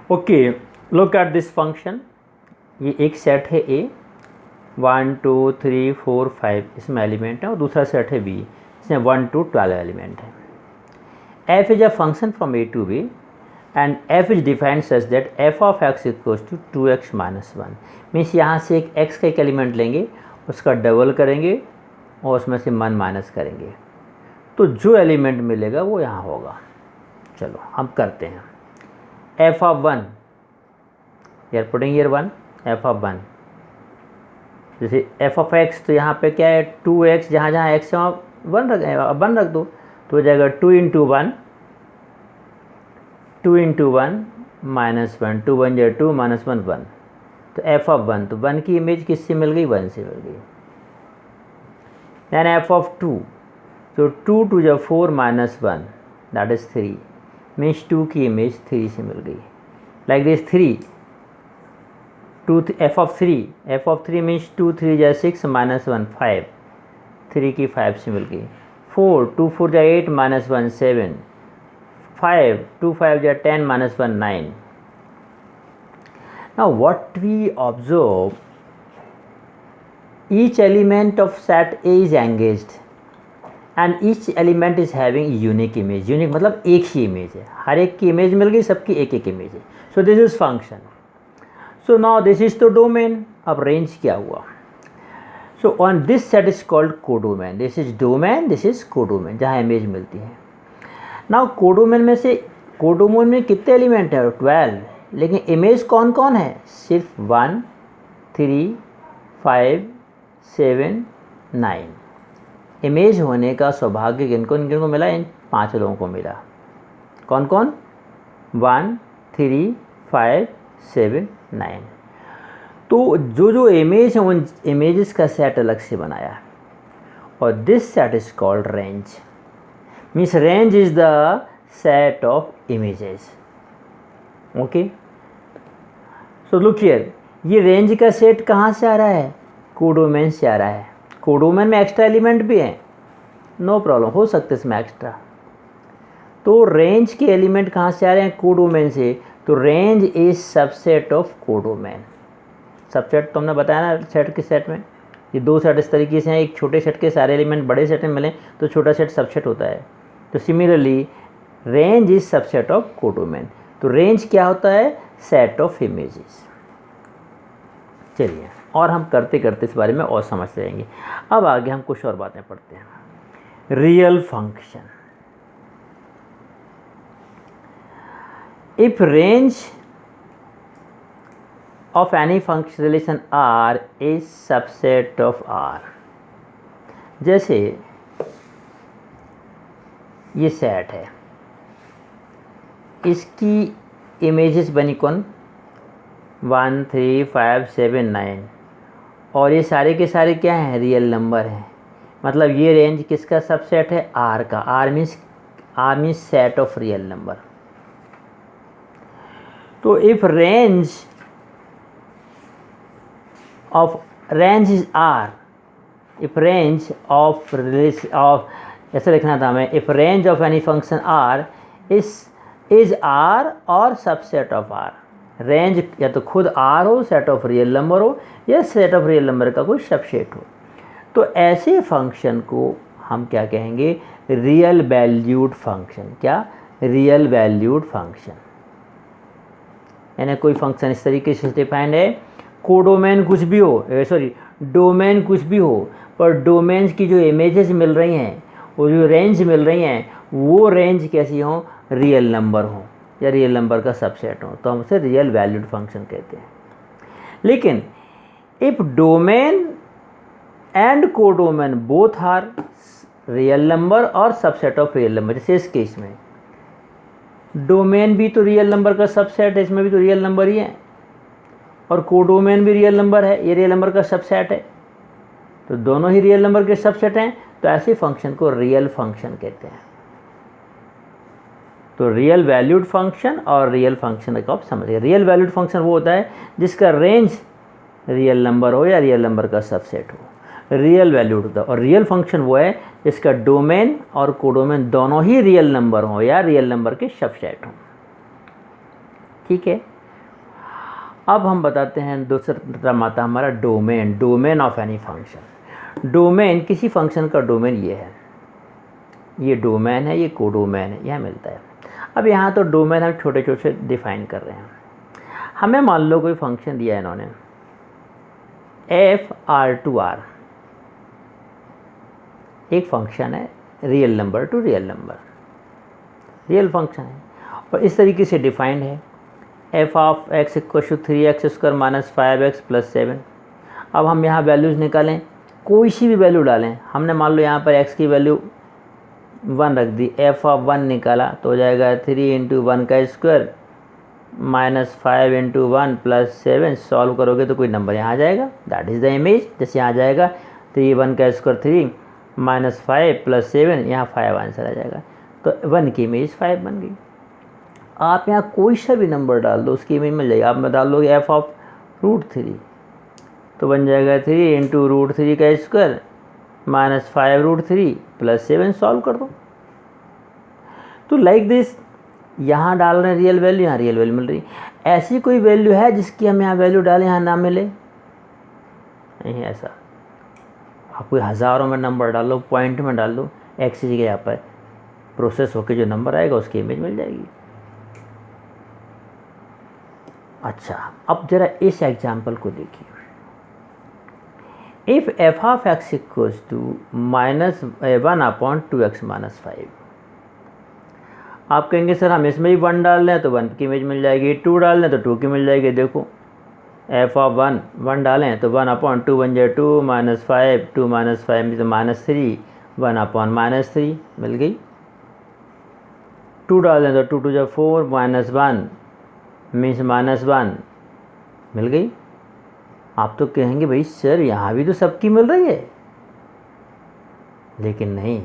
Okay, look at this function. ये एक set है ए, 1 2 3 4 5 इसमें एलिमेंट है, और दूसरा सेट है बी, इसमें 1 to 12 एलिमेंट है। f is a function from A to B and f is defined such that f of x equals to 2x minus 1। Means यहाँ से एक x का एक एलिमेंट लेंगे, उसका डबल करेंगे और उसमें से 1 माइनस करेंगे, तो जो एलिमेंट मिलेगा वो यहाँ होगा। चलो हम करते हैं। f ऑफ 1, यार पुटिंग ईयर 1, f ऑफ 1, जैसे f ऑफ x, तो यहाँ पे क्या है 2x, जहाँ जहाँ x है वहाँ 1 रख दो, तो हो जाएगा 2 इंटू 1, 2 इंटू 1 माइनस 1, 2 1 या 2 माइनस 1 1, तो f ऑफ 1, तो 1 की इमेज किससे मिल गई, 1 से मिल गई। दैन f ऑफ 2, तो 2 2 या 4 माइनस 1 दैट इज़ 3, मीन्स 2 की इमेज 3 से मिल गई। Like this 3 2 f of 3 means 2 3 या 6 माइनस 1 5, 3 की 5 से मिल गई। 4 2 4 या 8 माइनस 1 7, 5 2 5 या 10 minus 1 9. Now what we observe, each element of set A is engaged and each element is having unique image. Unique मतलब एक ही इमेज है, हर एक की इमेज मिल गई, सबकी एक एक इमेज है। So this is function. So now this is the domain. अब रेंज क्या हुआ? So on this set is called codomain. This is domain, this is codomain, जहाँ इमेज मिलती है। नाउ कोडोमेन में से, कोडोमेन में कितने एलिमेंट है, 12, लेकिन इमेज कौन कौन है, सिर्फ 1 3 5 7 9। इमेज होने का सौभाग्य किनको मिला, इन 5 लोगों को मिला। कौन कौन, 1 3 5 7 9। तो जो इमेज है उन इमेजेस का सेट अलग से बनाया, और this set is called range. Means range is the set of images. Okay, so look here, ये रेंज का सेट कहाँ से आ रहा है, कोडोमेन से आ रहा है। कोडोमेन में एक्स्ट्रा एलिमेंट भी हैं, नो प्रॉब्लम, हो सकते इसमें एक्स्ट्रा। तो रेंज के एलिमेंट कहाँ से आ रहे हैं, कोडोमेन से, तो range is subset of codomain. Subset तो हमने बताया ना सेट के सेट में, ये 2 सेट इस तरीके से हैं, एक छोटे सेट के सारे एलिमेंट बड़े सेट में मिलें तो छोटा सेट सबसेट होता है। तो similarly range is subset of codomain. तो रेंज क्या होता है, सेट ऑफ इमेजेस। चलिए, और हम करते करते इस बारे में और समझते रहेंगे। अब आगे हम कुछ और बातें पढ़ते हैं। Real function, if range of any function relation R is subset of R। जैसे ये सेट है, इसकी इमेजेस बनी कौन, 1 3 5 7 9, और ये सारे के सारे क्या हैं, रियल नंबर हैं। मतलब ये रेंज किसका सबसेट है, R का। R means set of real number. तो if range of range is R, if range of ऐसे लिखना था हमें, if range of any function R is R और सबसेट ऑफ R। रेंज या तो खुद R हो, सेट ऑफ रियल नंबर हो, या सेट ऑफ रियल नंबर का कोई सबसेट हो। तो ऐसे फंक्शन को हम क्या कहेंगे, रियल वैल्यूड फंक्शन। क्या, रियल वैल्यूड फंक्शन। यानी कोई फंक्शन इस तरीके से डिफाइंड है, कोडोमेन कुछ भी हो, डोमेन कुछ भी हो, पर डोमेन्स की जो इमेजेस मिल रही हैं, वो जो रेंज मिल रही हैं, वो रेंज कैसी हो, रियल नंबर हो या रियल नंबर का सबसेट हो, तो हम उसे रियल वैल्यूड फंक्शन कहते हैं। लेकिन if domain and codomain both are real number और सबसेट ऑफ रियल नंबर, जैसे इस केस में डोमेन भी तो रियल नंबर का सबसेट है, इसमें भी तो रियल नंबर ही है, और कोडोमेन भी रियल नंबर है, ये रियल नंबर का सबसेट है, तो दोनों ही रियल नंबर के सबसेट हैं, तो ऐसे फंक्शन को रियल फंक्शन कहते हैं। तो रियल वैल्यूड फंक्शन और रियल फंक्शन का आप समझिए। रियल वैल्यूड फंक्शन वो होता है जिसका रेंज रियल नंबर हो या रियल नंबर का सबसेट हो, रियल वैल्यूड होता है। और रियल फंक्शन वो है जिसका डोमेन और कोडोमेन दोनों ही रियल नंबर हो या रियल नंबर के सबसेट हो। ठीक है। अब हम बताते हैं दूसरा टर्म आता है हमारा domain, domain of any function. Domain, किसी फंक्शन का डोमेन ये है, ये डोमेन है, ये कोडोमेन है, यह मिलता है। अब यहाँ तो डोमेन हम छोटे छोटे डिफाइन कर रहे हैं। हमें मान लो कोई फंक्शन दिया है इन्होंने FR2R, एक फंक्शन है real number to real number, real function है और इस तरीके से डिफाइंड है f of x equal to 3x² minus 5x plus 7। अब हम यहाँ वैल्यूज़ निकालें, कोई सी भी वैल्यू डालें। हमने मान लो यहाँ पर x की वैल्यू 1 रख दी, f ऑफ 1 निकाला तो हो जाएगा 3 इंटू 1 का square minus 5 into 1 plus 7। Solve करोगे तो कोई नंबर यहाँ आ जाएगा, दैट इज़ द इमेज। जैसे यहाँ आ जाएगा 3 1 का स्क्वायर 3 माइनस 5 प्लस 7, यहाँ 5 आंसर आ जाएगा। तो 1 की इमेज 5 बन गई। आप यहाँ कोई सा भी नंबर डाल दो उसकी इमेज मिल जाएगी। आप मैं डाल दोगे f ऑफ √3 तो बन जाएगा 3 इंटू √3 का स्क्वायर माइनस 5 √3 प्लस 7। सॉल्व कर दो। तो लाइक दिस, यहाँ डाल रहे हैं रियल वैल्यू, यहाँ रियल वैल्यू मिल रही। ऐसी कोई वैल्यू है जिसकी हम यहाँ वैल्यू डालें यहाँ ना मिले? नहीं ऐसा। आप कोई हज़ारों में नंबर डाल लो, पॉइंट में डाल लो, एक्स की जगह यहाँ पर प्रोसेस होकर जो नंबर आएगा उसकी इमेज मिल जाएगी। अच्छा, अब जरा इस एग्जाम्पल को देखिए। If f of x equals to -1/2x minus 5। आप कहेंगे सर हम इसमें भी 1 डाल लें तो 1 की इमेज मिल जाएगी, 2 डाल लें तो 2 की मिल जाएगी। देखो f ऑफ 1 डालें तो 1/2 बन जाए 2 माइनस 5, 2 माइनस 5 में तो -3, 1/-3 मिल गई। 2 डाल दें तो 2 2 4 माइनस 1 मीन्स -1 मिल गई। आप तो कहेंगे भाई सर यहाँ भी तो सबकी मिल रही है, लेकिन नहीं,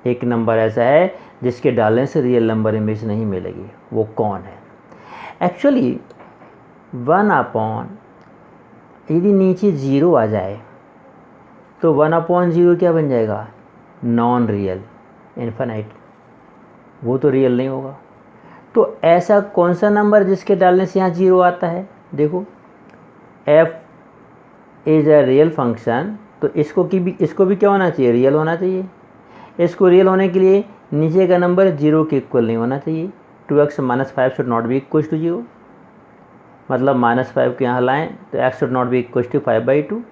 एक नंबर ऐसा है जिसके डालने से रियल नंबर इमेज नहीं मिलेगी। वो कौन है? एक्चुअली 1/, यदि नीचे 0 आ जाए तो 1/0 क्या बन जाएगा? नॉन रियल, इन्फिनाइट, वो तो रियल नहीं होगा। तो ऐसा कौन सा नंबर जिसके डालने से यहाँ 0 आता है? देखो f is a real function, तो इसको भी क्या होना चाहिए? रियल होना चाहिए। इसको रियल होने के लिए नीचे का नंबर 0 के इक्वल नहीं होना चाहिए। 2x minus 5 should not be equal to 0, मतलब -5 को यहाँ लाएँ तो x should not be equal to 5/2।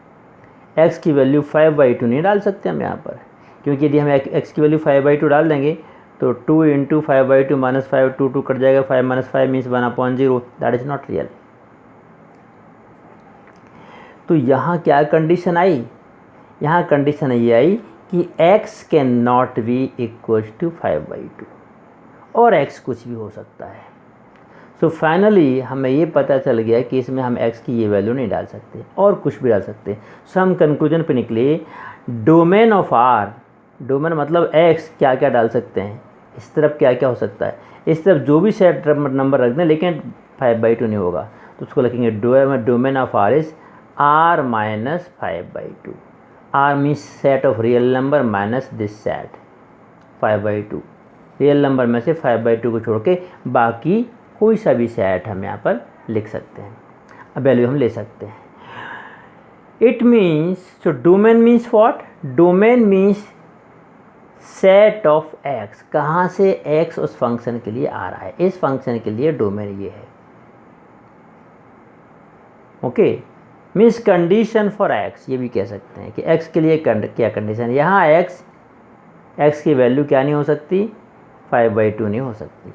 x की वैल्यू 5/2 नहीं डाल सकते हम यहाँ पर, क्योंकि यदि हम x की वैल्यू 5/2 डाल देंगे तो 2 इंटू 5/2 माइनस 5, 2 2 कट जाएगा, 5 minus 5 means 1/0, that is not real. तो यहाँ क्या कंडीशन आई? यहाँ कंडीशन ये आई कि x can not be equal to 5/2 और x कुछ भी हो सकता है। सो फाइनली हमें ये पता चल गया कि इसमें हम x की ये वैल्यू नहीं डाल सकते और कुछ भी डाल सकते। सो हम कंक्लूजन पे निकले, डोमेन ऑफ R, डोमेन मतलब x क्या क्या डाल सकते हैं, इस तरफ क्या क्या हो सकता है, इस तरफ जो भी सेट नंबर रख दें लेकिन 5/2 नहीं होगा, तो उसको लिखेंगे domain of R is R minus 5/2। R means set of real number minus this set 5/2। Real number में से 5/2 को छोड़ के बाकी कोई सा भी सेट हम यहाँ पर लिख सकते हैं, अब वैल्यू हम ले सकते हैं। It means, so domain means what? Domain means set of x, कहाँ से x उस फंक्शन के लिए आ रहा है, इस फंक्शन के लिए डोमेन ये है। Okay, means condition for x, ये भी कह सकते हैं कि x के लिए क्या कंडीशन। यहाँ x की वैल्यू क्या नहीं हो सकती? 5/2 नहीं हो सकती,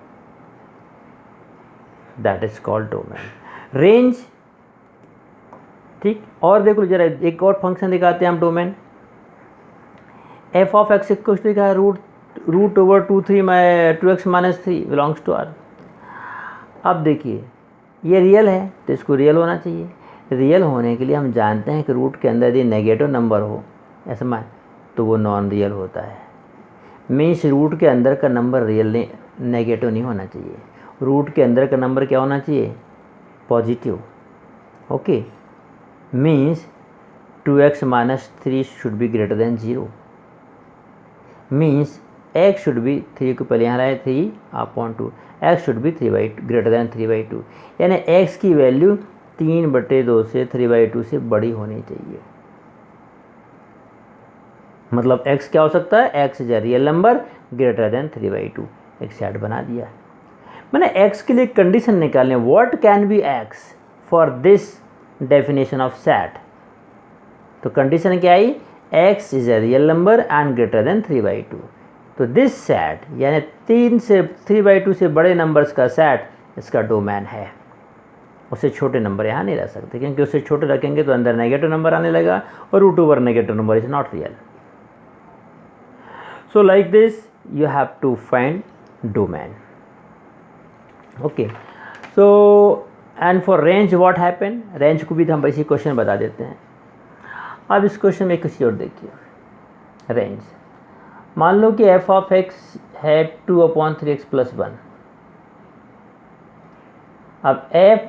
that is called domain. Range, ठीक। और देखो जरा एक और फंक्शन दिखाते हैं हम domain. f of x equal to लिखा है √2/3 माइनस 3 बिलोंग्स टू R। अब देखिए ये रियल है तो इसको रियल होना चाहिए। रियल होने के लिए हम जानते हैं कि रूट के अंदर यदि नेगेटिव नंबर हो ऐसा मान तो वो नॉन रियल होता है। मीन्स रूट के अंदर का नंबर रियल नेगेटिव नहीं होना चाहिए, रूट के अंदर का नंबर क्या होना चाहिए? Positive. Okay, means 2x minus 3 should be greater than 0। Means x should be 3 को पहले यहाँ लाए 3/2, x should be 3/2 greater than 3/2, यानी x की वैल्यू 3/2 से 3/2 से बड़ी होनी चाहिए। मतलब x क्या हो सकता है, x is a real number greater than 3/2। एक सेट बना दिया। मैंने x के लिए कंडीशन निकालने, what can be x for this definition of set. तो कंडीशन क्या आई, x is a real number and greater than 3/2। तो दिस सेट यानी 3/2 से बड़े नंबर्स का सेट इसका डोमेन है। उससे छोटे नंबर यहाँ नहीं रह सकते, क्योंकि उससे छोटे रखेंगे तो अंदर नेगेटिव नंबर आने लगा, और √, negative number is not real. So like this you have to find domain. Okay, so and for range what happen, range को भी हम इसी क्वेश्चन बता देते हैं। अब इस क्वेश्चन में किसी और देखिए, रेंज मान लो कि f ऑफ x है 2/3x + 1। अब f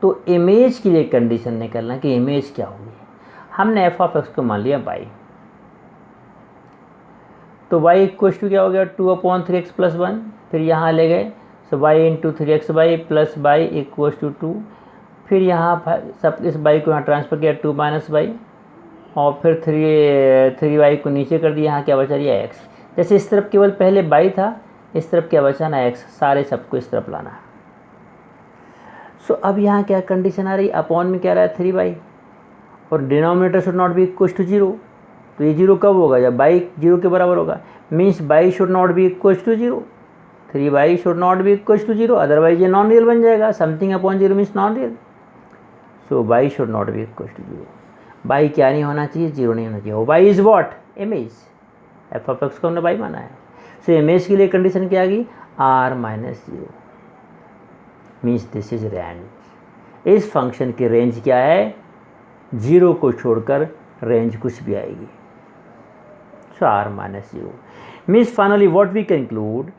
तो इमेज के लिए कंडीशन निकालना कि इमेज क्या होगी। हमने f ऑफ x को मान लिया y, तो y इक्वल टू क्या हो गया 2/3x + 1, फिर यहाँ ले गए, so y × 3xy + y equal to 2, फिर यहाँ सब इस y को यहाँ ट्रांसफर किया 2 - y, और फिर 3y को नीचे कर दिया, यहाँ क्या बचा रही है x। जैसे इस तरफ केवल पहले y था, इस तरफ क्या बचा ना x, सारे सबको इस तरफ लाना। सो अब यहाँ क्या कंडीशन आ रही, अपॉन में क्या रहा है 3y, और denominator should not be equal to 0। तो ये 0 कब होगा, जब y 0 के बराबर होगा, means y should not be equal to 0, 3y should not be equal to 0, otherwise ये नॉन रियल बन जाएगा। Something upon 0 means non real. So y should not be equal to 0। y क्या नहीं होना चाहिए, 0 नहीं होना चाहिए। y is what, image. f of x को हमने y माना है। सो इमेज के लिए कंडीशन क्या आ गई, r - 0 means this is range. इस फंक्शन की रेंज क्या है, 0 को छोड़कर रेंज कुछ भी आएगी। So r - 0 means finally what we conclude,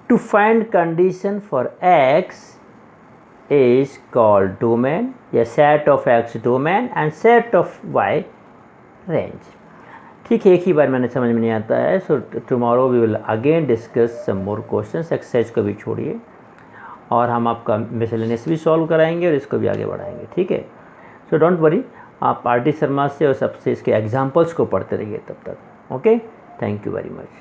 to find condition for x is called domain, या set of x domain and set of y range। ठीक है, एक ही बार मैंने समझ में नहीं आता है। So tomorrow we will again discuss some more questions. Exercise को भी छोड़िए, और हम आपका मिसलेनियस भी सॉल्व कराएंगे और इसको भी आगे बढ़ाएंगे। ठीक है, सो डोंट वरी, आप आर डी शर्मा से और सबसे इसके एग्जाम्पल्स को पढ़ते रहिए तब तक। Okay, thank you very much.